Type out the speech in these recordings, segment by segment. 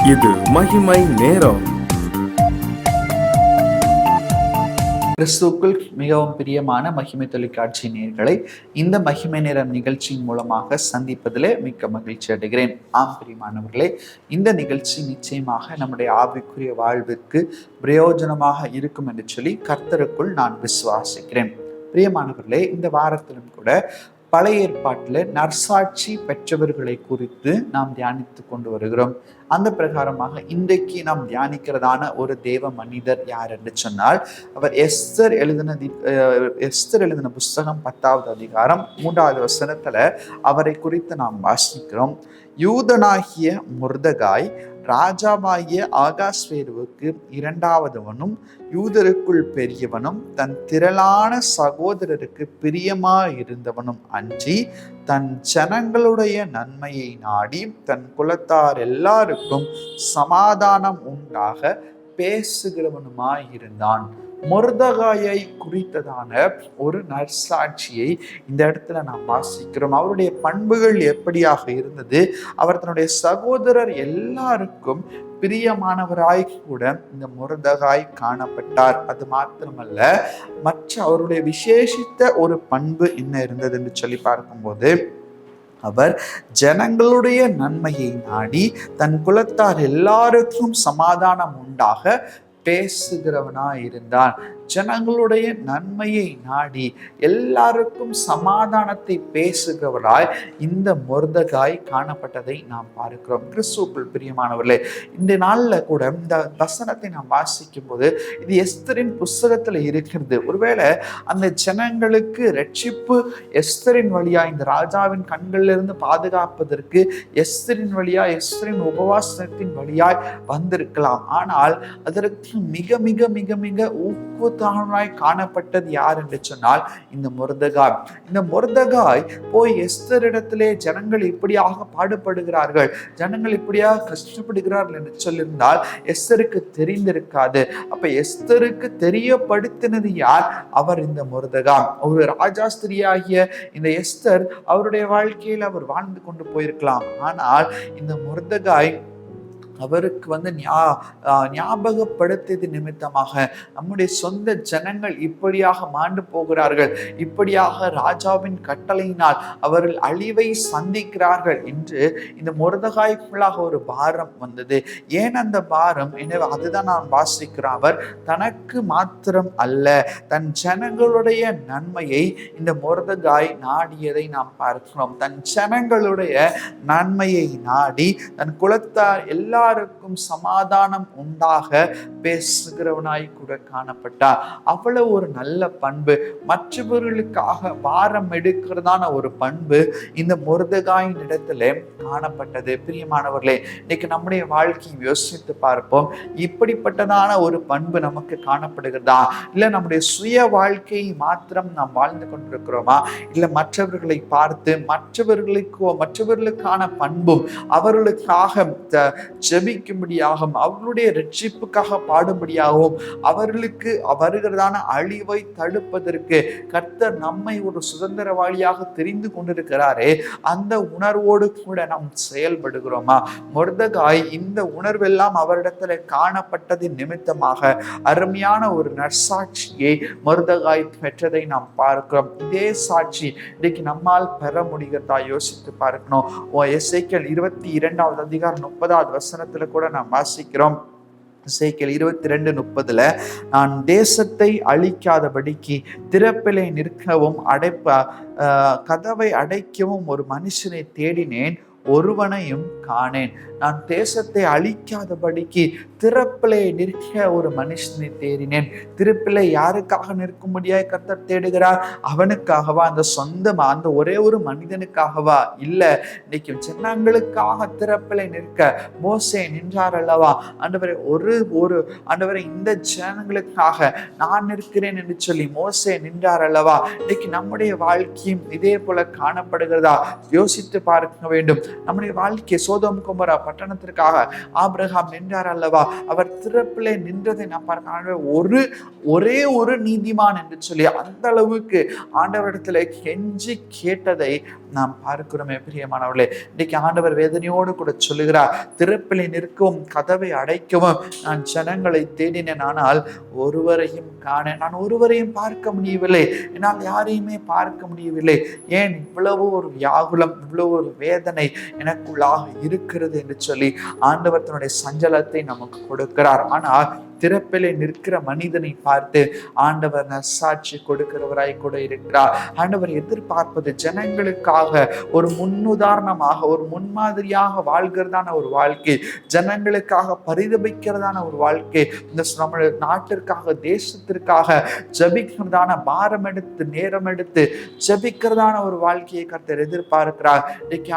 இது மகிமை நேரம். கிறிஸ்துவுக்குள் மிகவும் பிரியமான மகிமை தொலைக்காட்சி நேயர்களை இந்த மகிமை நேரம் நிகழ்ச்சியின் மூலமாக சந்திப்பதிலே மிக்க மகிழ்ச்சி அடைகிறேன். பிரியமானவர்களே, இந்த நிகழ்ச்சி நிச்சயமாக நம்முடைய ஆவிக்குரிய வாழ்விற்கு பிரயோஜனமாக இருக்கும் என்று சொல்லி கர்த்தருக்குள் நான் விசுவாசிக்கிறேன். பிரியமானவர்களே, இந்த வாரத்திலும் கூட பழைய ஏற்பாட்டில் நற்சாட்சி பெற்றவர்களை குறித்து நாம் தியானித்து கொண்டு வருகிறோம். அந்த பிரகாரமாக இன்றைக்கு நாம் தியானிக்கிறதான ஒரு தேவ மனிதர் யார் என்று சொன்னால், அவர் எஸ்தர் எழுதின புஸ்தகம் 10வது அதிகாரம் 3வது வசனத்துல அவரை குறித்து நாம் வாசிக்கிறோம். யூதனாகிய மொர்தெகாய் ராஜாவாகிய ஆகாஸ்வேருவுக்கு இரண்டாவதவனும் யூதருக்குள் பெரியவனும் தன் திரளான சகோதரருக்கு பிரியமாயிருந்தவனும் அன்றி தன் ஜனங்களுடைய நன்மையை நாடி தன் குலத்தார் எல்லாருக்கும் சமாதானம் உண்டாக பேசுகிறவனுமாயிருந்தான். மொர்தெகாயை குறித்ததான ஒரு நற்சாட்சியை இந்த இடத்துல நாம் வாசிக்கிறோம். அவருடைய பண்புகள் எப்படியாக இருந்தது? அவர் தன்னுடைய சகோதரர் எல்லாருக்கும் பிரியமானவராய் கூட இந்த மொர்தெகாய் காணப்பட்டார். அது மாத்திரமல்ல, மற்ற அவருடைய விசேஷித்த ஒரு பண்பு என்ன இருந்தது என்று சொல்லி பார்க்கும்போது, அவர் ஜனங்களுடைய நன்மையை நாடி தன் குலத்தார் எல்லாருக்கும் சமாதானம் உண்டாக பேசுகிறவனாய் இருந்தான். ஜனங்களுடைய நன்மையை நாடி எல்லாருக்கும் சமாதானத்தை பேசுகிறவராய் இந்த மொர்தெகாய் காணப்பட்டதை நாம் பார்க்கிறோம். கிறிஸ்துவுக்குள் பிரியமானவர்களே, இந்த நாள்ல கூட இந்த வசனத்தை நாம் வாசிக்கும் போது இது எஸ்தரின் புஸ்தகத்துல இருக்கிறது. ஒருவேளை அந்த ஜனங்களுக்கு ரட்சிப்பு எஸ்தரின் வழியா, இந்த ராஜாவின் கண்கள்ல இருந்து பாதுகாப்பதற்கு எஸ்தரின் வழியா, எஸ்தரின் உபவாசத்தின் வழியாய் வந்திருக்கலாம். ஆனால் அதற்கு மிக மிக மிக மிக ஊக்குத்தானாய் காணப்பட்டது யார் என்று சொன்னால் இந்த மொர்தெகாய். இந்த மொர்தெகாய் போய் எஸ்தரிடத்திலே ஜனங்கள் இப்படியாக பாடுபடுகிறார்கள், ஜனங்கள் இப்படியாக கஷ்டப்படுகிறார்கள் என்று சொல்லியிருந்தால் எஸ்தருக்கு தெரிந்திருக்காது. அப்ப எஸ்தருக்கு தெரியப்படுத்தினது யார்? அவர் இந்த மொர்தெகாய். ஒரு ராஜாஸ்திரியாகிய இந்த எஸ்தர் அவருடைய வாழ்க்கையில் அவர் வாழ்ந்து கொண்டு போயிருக்கலாம். ஆனால் இந்த மொர்தெகாய் அவருக்கு ஞாபகப்படுத்தியது நிமித்தமாக நம்முடைய சொந்த ஜனங்கள் இப்படியாக மாண்டு போகிறார்கள், இப்படியாக ராஜாவின் கட்டளையினால் அவர்கள் அழிவை சந்திக்கிறார்கள் என்று இந்த மொர்தெகாய்க்குள்ளாக ஒரு பாரம் வந்தது. ஏன் அந்த பாரம்? எனவே அதுதான் நான் வாசிக்கிறேன். அவர் தனக்கு மாத்திரம் அல்ல, தன் ஜனங்களுடைய நன்மையை இந்த மொர்தெகாய் நாடியதை நாம் பார்க்கிறோம். தன் ஜனங்களுடைய நன்மையை நாடி தன் குலத்தார் எல்லாருக்கும் சமாதானம் உண்டாக பேசுகிறவனாய் கூட காணப்பட்டார். அவ்வளவு ஒரு நல்ல பண்பு, மற்றவர்களுக்காக பாரம் எடுக்கிறதான ஒரு பண்பு இந்த மொர்தெகாயின் இடத்துல காணப்பட்டது. பிரியமானவர்களே, இன்னைக்கு நம்முடைய வாழ்க்கையை யோசித்து பார்ப்போம். இப்படிப்பட்டதான ஒரு பண்பு நமக்கு காணப்படுகிறதா? இல்ல நம்முடைய சுய வாழ்க்கையை மாத்திரம் நாம் வாழ்ந்து கொண்டிருக்கிறோமா? இல்ல மற்றவர்களை பார்த்து மற்றவர்களுக்கான பண்பும் அவர்களுக்காக ஜெபிக்கும்படியாகவும் அவர்களுடைய ரட்சிப்புக்காக பாடும்படியாகவும் அவர்களுக்கு வருகிறதான அழிவை தடுப்பதற்கு கர்த்தர் நம்மை ஒரு சுதந்திரவாளியாக தெரிந்து கொண்டிருக்கிறாரே, அந்த உணர்வோடு கூட நாம் செயல்படுகிறோமா? மொர்தெகாய் இந்த உணர்வெல்லாம் அவரிடத்துல காணப்பட்டதின் நிமித்தமாக அருமையான ஒரு நற்சாட்சியை மொர்தெகாய் பெற்றதை நாம் பார்க்கிறோம். இதே சாட்சி இன்னைக்கு நம்மால் பெற முடிகிறதா? யோசித்து பார்க்கணும். எசேக்கியேல் 22வது அதிகாரம் 30வது வசனத்துல கூட நாம் வாசிக்கிறோம். எசேக்கியேல் 22:30 நான் தேசத்தை அழிக்காதபடிக்கு திறப்பிலே நிற்கவும் கதவை அடைக்கவும் ஒரு மனுஷனை தேடினேன், ஒருவனையும் காணேன். நான் தேசத்தை அழிக்காதபடிக்கு திறப்பிலே நிற்க ஒரு மனுஷனை தேடினேன். திறப்பிலே யாருக்காக நிற்கும்படியாய் கர்த்தர் தேடுகிறார்? அவனுக்காகவா? அந்த ஒரே ஒரு மனிதனுக்காகவா? இல்ல, இன்னைக்கு ஜனங்களுக்காக திறப்பிலே நிற்க மோசே நின்றார் அல்லவா? ஆண்டவரே, ஆண்டவரே, இந்த ஜனங்களுக்காக நான் நிற்கிறேன் என்று சொல்லி மோசே நின்றார் அல்லவா? இன்னைக்கு நம்முடைய வாழ்க்கையும் இதே போல காணப்படுகிறதா? யோசித்து பார்க்க வேண்டும். நம்முடைய வாழ்க்கை சோதோம் கொமோரா பட்டணத்திற்காக ஆபிரகாம் நின்றார் அல்லவா, அவர் திறப்பிலே நின்றதை நாம் பார்க்க ஒரே ஒரு நீதிமான் என்று சொல்லி அந்த அளவுக்கு ஆண்டவரிடத்துல கெஞ்சி கேட்டதை நாம் பார்க்கிறோமே பிரியமானவர்களே. இன்னைக்கு ஆண்டவர் வேதனையோடு கூட சொல்லுகிறார், திறப்பிலே நிற்கவும் கதவை அடைக்கவும் நான் ஜனங்களை தேடினேன், ஆனால் ஒருவரையும் காணேன், நான் ஒருவரையும் பார்க்க முடியவில்லை, என்னால் யாரையுமே பார்க்க முடியவில்லை. ஏன் இவ்வளவு ஒரு வியாகுலம், இவ்வளவு ஒரு வேதனை எனக்குள்ளாக இருக்கிறது என்று சொல்லி ஆண்டவர் தன்னுடைய சஞ்சலத்தை நமக்கு கொடுக்கிறார். ஆனால் திறப்பிலே நிற்கிற மனிதனை பார்த்து ஆண்டவர் நற்சாட்சி கொடுக்கிறவராய் கூட இருக்கிறார். ஆண்டவர் எதிர்பார்ப்பது ஜனங்களுக்காக ஒரு முன்னுதாரணமாக, ஒரு முன்மாதிரியாக வாழ்கிறதான ஒரு வாழ்க்கை, ஜனங்களுக்காக பரிதபிக்கிறதான ஒரு வாழ்க்கை, இந்த நம்ம நாட்டிற்காக தேசத்திற்காக ஜபிக்கிறதான பாரம் எடுத்து நேரம் எடுத்து ஜபிக்கிறதான ஒரு வாழ்க்கையை கர்த்தர் எதிர்பார்க்கிறார்.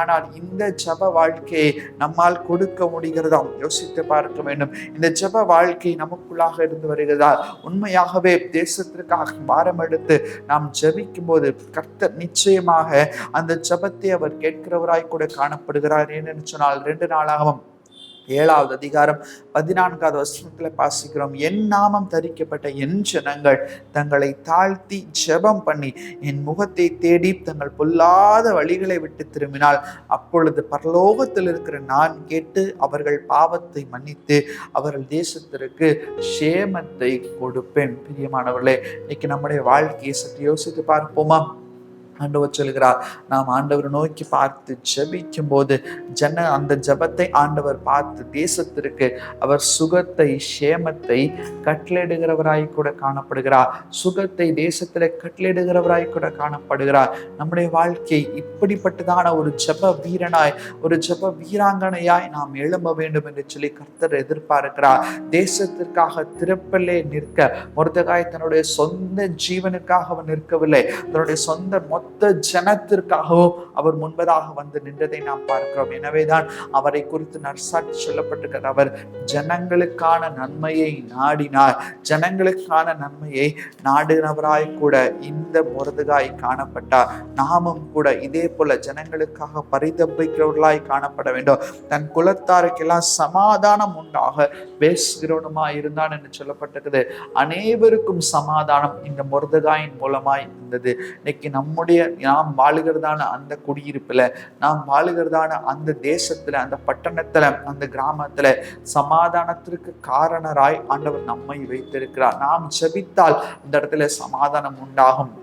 ஆனால் இந்த ஜப வாழ்க்கையை நம்மால் கொடுக்க முடிகிறதாம் யோசித்து பார்க்க வேண்டும். இந்த ஜப வாழ்க்கை நமக்குள்ளாக இருந்து வருகிறதா? உண்மையாகவே தேசத்திற்காக பாரம் எடுத்து நாம் ஜெபிக்கும் போது கர்த்தர் நிச்சயமாக அந்த ஜெபத்தை அவர் கேட்கிறவராய் கூட காணப்படுகிறார். ஏனென்று சொன்னால் 2 நாளாகவும் 7வது அதிகாரம் 14வது வசனத்துல வாசிக்கிறோம், என் நாமம் தரிக்கப்பட்ட என் ஜனங்கள் தங்களை தாழ்த்தி ஜெபம் பண்ணி என் முகத்தை தேடி தங்கள் பொல்லாத வழிகளை விட்டு திரும்பினால் அப்பொழுது பரலோகத்தில் இருக்கிற நான் கேட்டு அவர்கள் பாவத்தை மன்னித்து அவர்கள் தேசத்திற்கு சேமத்தை கொடுப்பேன். பிரியமானவர்களே, இன்னைக்கு நம்முடைய வாழ்க்கையை சற்று யோசித்து பார்ப்போமா? ஆண்டவர் சொல்கிறார், நாம் ஆண்டவர் நோக்கி பார்த்து ஜெபிக்கும் போது அந்த ஜெபத்தை ஆண்டவர் பார்த்து தேசத்திற்கு அவர் சுகத்தை சேமத்தை கட்டளையிடுகிறவராய் கூட காணப்படுகிறார். சுகத்தை தேசத்துல கட்டளையிடுகிறவராய் கூட காணப்படுகிறார். நம்முடைய வாழ்க்கை இப்படிப்பட்டதான ஒரு ஜெப வீரனாய், ஒரு ஜெப வீராங்கனையாய் நாம் எழும்ப வேண்டும் என்று சொல்லி கர்த்தர் எதிர்பார்க்கிறார். தேசத்திற்காக திறப்பிலே நிற்க மொர்தெகாய் தன்னுடைய சொந்த ஜீவனுக்காக அவர் நிற்கவில்லை, தன்னுடைய சொந்த மொத்த ஜனத்திற்காகவும் அவர் முன்பதாக வந்து நின்றதை நாம் பார்க்கிறோம். எனவேதான் அவரை குறித்து நற்சாட்சி சொல்லப்பட்டிருக்கிறார், அவர் ஜனங்களுக்கான நன்மையை நாடினார். ஜனங்களுக்கான நன்மையை நாடினவராய் கூட இந்த மொர்தெகாய் காணப்பட்டார். நாமும் கூட இதே போல ஜனங்களுக்காக பரிதபிக்கிறவர்களாய் காணப்பட வேண்டும். தன் குலத்தாருக்கெல்லாம் சமாதானம் உண்டாக பேசுகிறவனுமாய் இருந்தான் என்று சொல்லப்பட்டிருக்கிறது. அனைவருக்கும் சமாதானம் இந்த மொர்தெகாயின் மூலமாய் இருந்தது. இன்னைக்கு நாம் வாழுகிறதான அந்த குடியிருப்புல, நாம் வாழுகிறதான அந்த தேசத்துல, அந்த பட்டணத்துல, அந்த கிராமத்துல சமாதானத்திற்கு காரணராய் ஆண்டவர் நம்மை வைத்திருக்கிறார். நாம் ஜெபித்தால் இந்த இடத்துல சமாதானம் உண்டாகும்.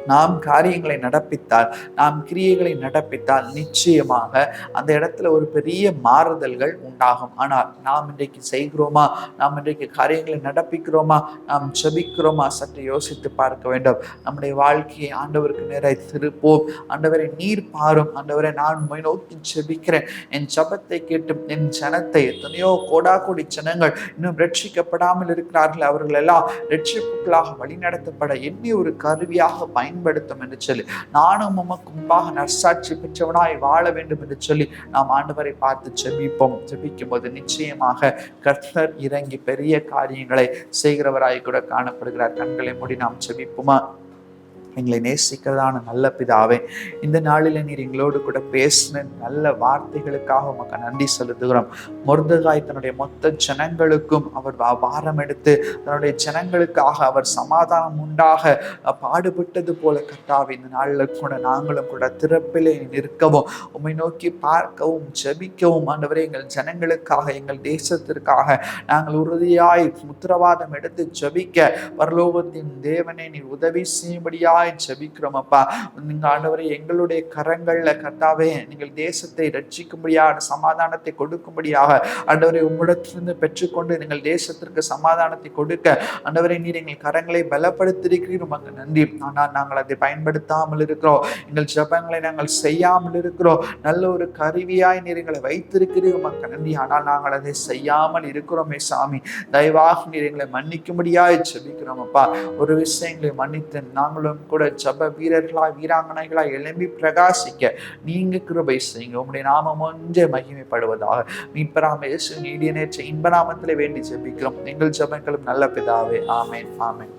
நாம் காரியங்களை நடப்பித்தால், நாம் கிரியைகளை நடப்பித்தால் நிச்சயமாக அந்த இடத்துல ஒரு பெரிய மாறுதல்கள் உண்டாகும். ஆனால் நாம் இன்றைக்கு செய்கிறோமா? நாம் இன்றைக்கு காரியங்களை நடப்பிக்கிறோமா? நாம் ஜெபிக்கிறோமா? சற்று யோசித்து பார்க்க வேண்டும். நம்முடைய வாழ்க்கையை ஆண்டவருக்கு நேராய் திருப்போம். ஆண்டவரை நீர் பாரும். ஆண்டவரை நான் உம்மை நோக்கி ஜெபிக்கிறேன், என் ஜெபத்தை கேட்டு என் ஜனத்தை, எத்தனையோ கோடாகோடி ஜனங்கள் இன்னும் ரட்சிக்கப்படாமல் இருக்கிறார்கள், அவர்கள் எல்லாம் ரட்சிப்புகளாக வழிநடத்தப்பட என்னை ஒரு கருவியாக பயன்படுத்தும் என்று சொல்லி நானும் உமக்கு முன்பாக நற்சாட்சி பெற்றவனாய் வாழ வேண்டும் என்று சொல்லி நாம் ஆண்டவரை பார்த்து ஜெபிப்போம். ஜெபிக்கும் போது நிச்சயமாக கர்த்தர் இறங்கி பெரிய காரியங்களை செய்கிறவராய் கூட காணப்படுகிறார். கண்களை மூடி நாம் ஜெபிப்போமா? எங்களை நேசிக்கிறதான நல்ல பிதாவே, இந்த நாளில் நீர் எங்களோடு கூட பேசின நல்ல வார்த்தைகளுக்காக உமக்கு நன்றி செலுத்துகிறோம். மொர்தெகாய் தன்னுடைய மொத்த ஜனங்களுக்கும் அவர் பாரம் எடுத்து தன்னுடைய ஜனங்களுக்காக அவர் சமாதானம் உண்டாக பாடுபட்டது போல கர்த்தாவே, இந்த நாளில் கூட நாங்களும் கூட திறப்பிலே நிற்கவும், உம்மை நோக்கி பார்க்கவும், ஜெபிக்கவும், ஆண்டவரே எங்கள் ஜனங்களுக்காக, எங்கள் தேசத்திற்காக நாங்கள் உறுதியாய் உத்தரவாதம் எடுத்து ஜெபிக்க பரலோகத்தின் தேவனை நீர் உதவி செய்யும்படியாய் ஜெபிக்கிறோம் அப்பா. நீங்க ஆண்டவரே எங்களுடைய கரங்கள்ல கர்த்தாவே நீங்கள் தேசத்தை ரட்சிக்கும்படியாக, சமாதானத்தை கொடுக்கும்படியாக ஆண்டவரை உம்மிடத்திலிருந்து பெற்றுக்கொண்டு நீங்கள் தேசத்திற்கு சமாதானத்தை கொடுக்க ஆண்டவரை நீர் எங்கள் கரங்களை பலப்படுத்திருக்கிறீர், உமக்கு நன்றி. ஆனால் நாங்கள் அதை பயன்படுத்தாமல் இருக்கிறோம், எங்கள் ஜெபங்களை நாங்கள் செய்யாமல் இருக்கிறோம். நல்ல ஒரு கருவியாய் நீர் எங்களை வைத்திருக்கிறீர், உமக்கு நன்றி. ஆனால் நாங்கள் அதை செய்யாமல் இருக்கிறோமே சாமி, தயவாக நீர் எங்களை மன்னிக்கும்படியாய் ஜெபிக்கிறோம் அப்பா. ஒரு விஷயங்களை மன்னித்து நாங்களும் கூட ஜப வீரர்களாய், வீராங்கனைகளாய் எழும்பி பிரகாசிக்க நீங்க கிருபை செய்யுங்க. உம்முடைய நாமம் ஒன்றே மகிமைப்படுவதாக. மீட்பராம் இயேசு நீடிய நேற்ற இன்ப நாமத்திலே வேண்டி ஜெபிக்கிறோம் எங்கள் ஜெபங்களும் நல்ல பிதாவே. ஆமென், ஆமென்.